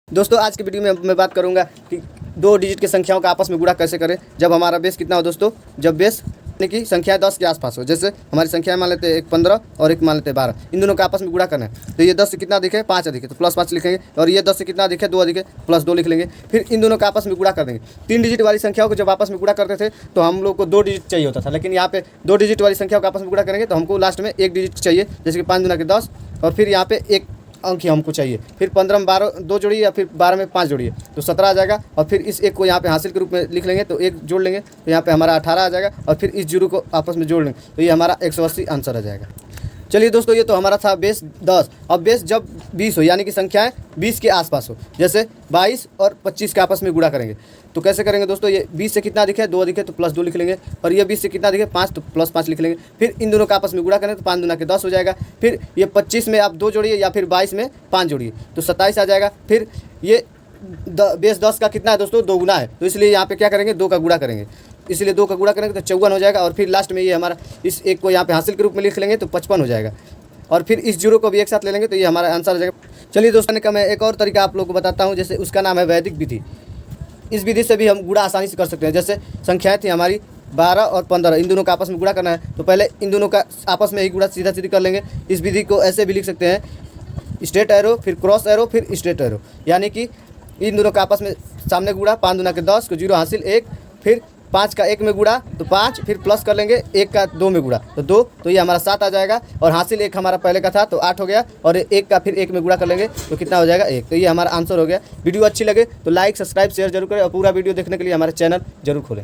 दोस्तों आज की वीडियो में मैं बात करूंगा कि दो डिजिट की संख्याओं का आपस में गुणा कैसे करें जब हमारा बेस कितना हो दोस्तों, जब बेस यानी कि संख्या 10 के आसपास हो। जैसे हमारी संख्या मान लेते हैं एक 15 और एक मान लेते हैं 12, इन दोनों का आपस में गुणा करना है। तो ये 10 से कितना दिखे 5 अधिक है तो प्लस 5 लिखेंगे, और ये 10 से कितना दिखे 2 अधिक है प्लस 2 लिख लेंगे। फिर इन दोनों का आपस में गुणा कर देंगे। 3 डिजिट वाली संख्याओं को जब आपस में गुणा करते थे तो हम लोग को 2 डिजिट चाहिए होता था, लेकिन यहाँ पे 2 डिजिट वाली संख्याओं का आपस में गुणा करेंगे तो हमको लास्ट में 1 डिजिट चाहिए, जैसे कि 5 दूना के 10, और फिर यहाँ पे एक अंक ही हमको चाहिए। फिर 15 में 12 2 जोड़िए या फिर 12 में 5 जोड़िए तो 17 आ जाएगा। और फिर इस एक को यहाँ पे हासिल के रूप में लिख लेंगे तो एक जोड़ लेंगे तो यहाँ पे हमारा 18 आ जाएगा, और फिर इस जीरो को आपस में जोड़ लेंगे तो ये हमारा 180 आंसर आ जाएगा। चलिए दोस्तों, ये तो हमारा था बेस 10। अब बेस जब 20 हो यानी कि संख्याएं 20 के आसपास हो, जैसे 22 और 25 के आपस में गुणा करेंगे तो कैसे करेंगे दोस्तों। ये 20 से कितना दिखे 2 दिखे तो प्लस 2 लिख लेंगे, और ये 20 से कितना दिखे 5 तो प्लस 5 लिख लेंगे। फिर इन दोनों का आपस में गुणा करें तो 5 दूना के 10 हो जाएगा। फिर ये 25 में आप 2 जोड़िए या फिर 22 में 5 जोड़िए तो 27 आ जाएगा। फिर ये बेस 10 का कितना है दोस्तों 2 गुना है, तो इसलिए यहाँ पे क्या करेंगे 2 का गुणा करेंगे, इसलिए 2 का गुणा करेंगे तो 54 हो जाएगा। और फिर लास्ट में ये हमारा इस एक को यहाँ पे हासिल के रूप में लिख लेंगे तो 55 हो जाएगा, और फिर इस जीरो को भी एक साथ ले लेंगे तो ये हमारा आंसर आ जाएगा। चलिए दोस्तों, का मैं एक और तरीका आप लोगों को बताता हूँ, जैसे उसका नाम है वैदिक विधि। इस विधि से भी हम गुणा आसानी से कर सकते हैं। जैसे संख्याएं थी हमारी 12 और 15, इन दोनों का आपस में गुणा करना है तो पहले इन दोनों का आपस में ही गुणा सीधा सीधी कर लेंगे। इस विधि को ऐसे भी लिख सकते हैं, स्ट्रेट एरो फिर क्रॉस एरो फिर स्ट्रेट एरो, यानी कि इन दोनों का आपस में सामने गुणा 5 दूना के 10 को जीरो हासिल 1, फिर 5 का 1 में गुणा तो 5, फिर प्लस कर लेंगे 1 का 2 में गुणा तो 2, तो ये हमारा 7 आ जाएगा। और हासिल 1 हमारा पहले का था तो 8 हो गया, और 1 का फिर 1 में गुणा कर लेंगे तो कितना हो जाएगा 1, तो ये हमारा आंसर हो गया। वीडियो अच्छी लगे तो लाइक सब्सक्राइब शेयर जरूर करें, और पूरा वीडियो देखने के लिए हमारे चैनल जरूर खोलें।